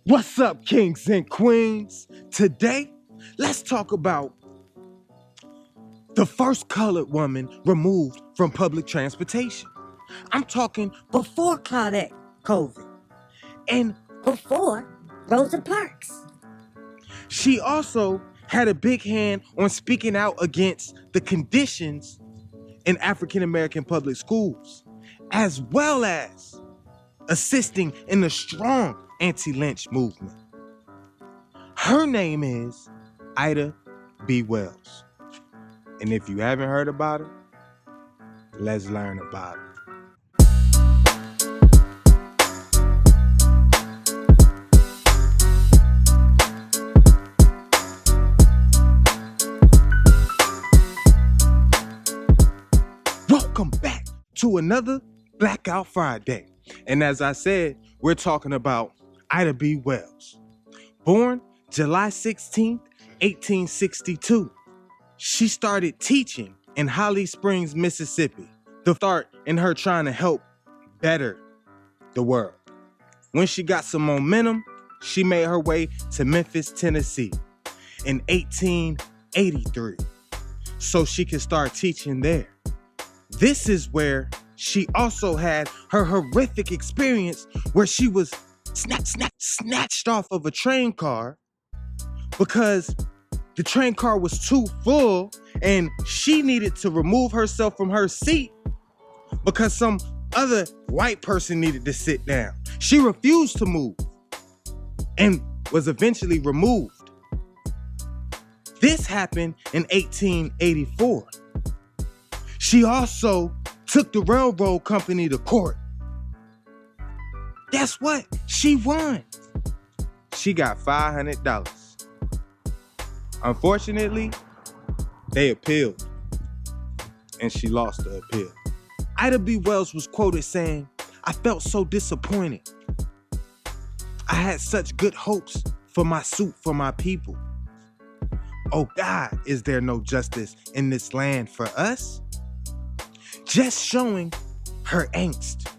What's up, kings and queens? Today, let's talk about the first colored woman removed from public transportation. I'm talking Before Claudette Colvin and before Rosa Parks. she also had a big hand on speaking out against the conditions in African American public schools, as well as assisting in the strong anti-lynch movement. Her name is Ida B. Wells. And if you haven't heard about her, let's learn about it. Welcome back to another Blackout Friday. And as I said, we're talking about Ida B. Wells. Born July 16th, 1862. She started teaching in Holly Springs, Mississippi. The start in her trying to help better the world. When she got some momentum, she made her way to Memphis, Tennessee in 1883 so she could start teaching there. This is where she also had her horrific experience where she was snatched off of a train car because the train car was too full and she needed to remove herself from her seat because some other white person needed to sit down. She refused to move and was eventually removed. This happened in 1884. She also took the railroad company to court. Guess what? She won. She got $500. Unfortunately, they appealed, and she lost the appeal. Ida B. Wells was quoted saying, "I felt so disappointed. I had such good hopes for my suit for my people. Oh God, is there no justice in this land for us?" Just showing her angst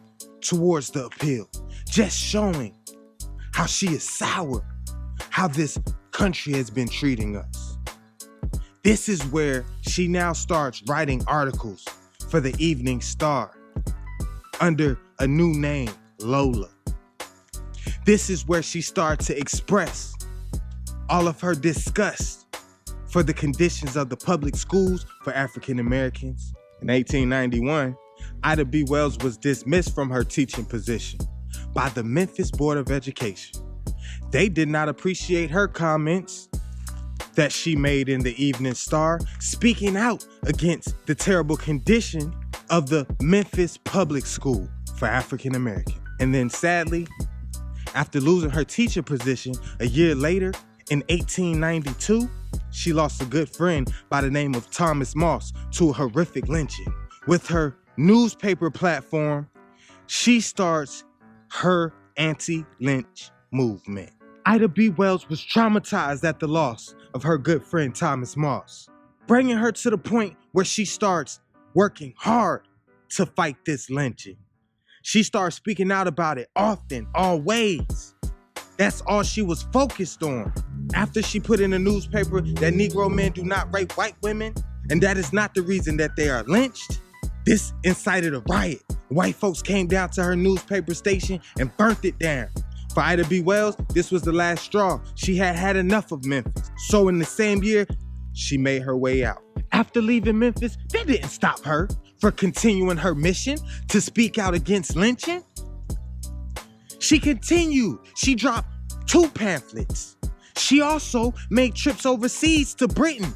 towards the appeal. Just showing how she is sour, how this country has been treating us. This is where she now starts writing articles for the Evening Star under a new name, Lola. This is where she starts to express all of her disgust for the conditions of the public schools for African Americans. In 1891, Ida B. Wells was dismissed from her teaching position by the Memphis Board of Education. They did not appreciate her comments that she made in the Evening Star, speaking out against the terrible condition of the Memphis public school for African Americans. And then sadly, after losing her teacher position a year later, in 1892, she lost a good friend by the name of Thomas Moss to a horrific lynching. With her newspaper platform, she starts her anti-lynch movement. Ida B. Wells was traumatized at the loss of her good friend Thomas Moss, bringing her to the point where she starts working hard to fight this lynching. She starts speaking out about it often, always. That's all she was focused on. After she put in the newspaper that Negro men do not rape white women, and that is not the reason that they are lynched, this incited a riot. White folks came down to her newspaper station and burnt it down. For Ida B. Wells, this was the last straw. She had had enough of Memphis. So in the same year, she made her way out. After leaving Memphis, that didn't stop her from continuing her mission to speak out against lynching. She continued. She dropped 2 pamphlets. She also made trips overseas to Britain,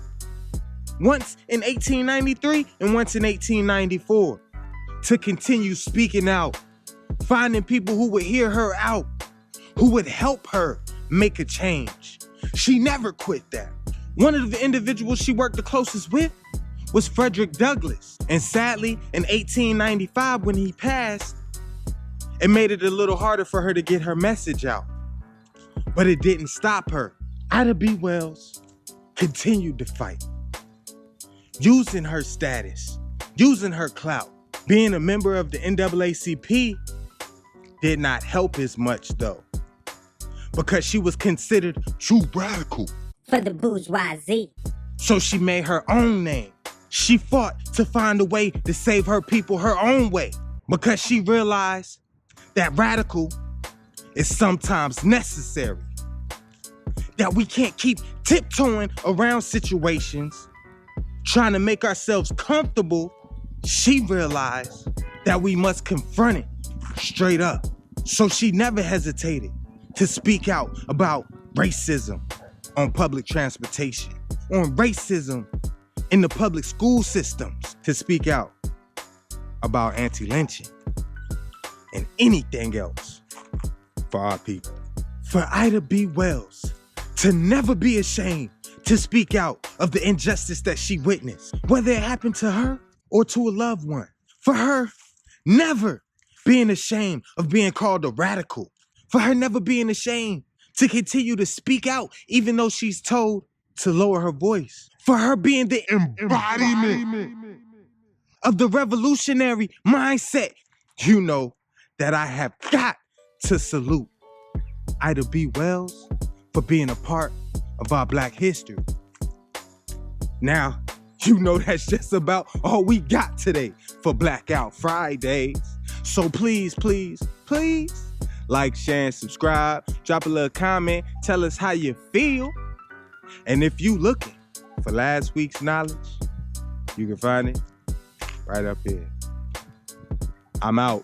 once in 1893 and once in 1894, to continue speaking out, finding people who would hear her out, who would help her make a change. She never quit that. One of the individuals she worked the closest with was Frederick Douglass. And sadly, in 1895, when he passed, it made it a little harder for her to get her message out. But it didn't stop her. Ida B. Wells continued to fight, using her status, using her clout. Being a member of the NAACP did not help as much though, because she was considered too radical. For the bourgeoisie. So she made her own name. She fought to find a way to save her people her own way because she realized that radical is sometimes necessary. That we can't keep tiptoeing around situations, trying to make ourselves comfortable. She realized that we must confront it straight up. So she never hesitated to speak out about racism on public transportation, on racism in the public school systems, to speak out about anti-lynching and anything else for our people. For Ida B. Wells to never be ashamed to speak out of the injustice that she witnessed, whether it happened to her or to a loved one. For her never being ashamed of being called a radical. For her never being ashamed to continue to speak out even though she's told to lower her voice. For her being the embodiment of the revolutionary mindset. You know that I have got to salute Ida B. Wells for being a part of our Black history. Now, you know that's just about all we got today for Blackout Fridays. So please, please, please, like, share, and subscribe. Drop a little comment. Tell us how you feel. And if you looking for last week's knowledge, you can find it right up here. I'm out.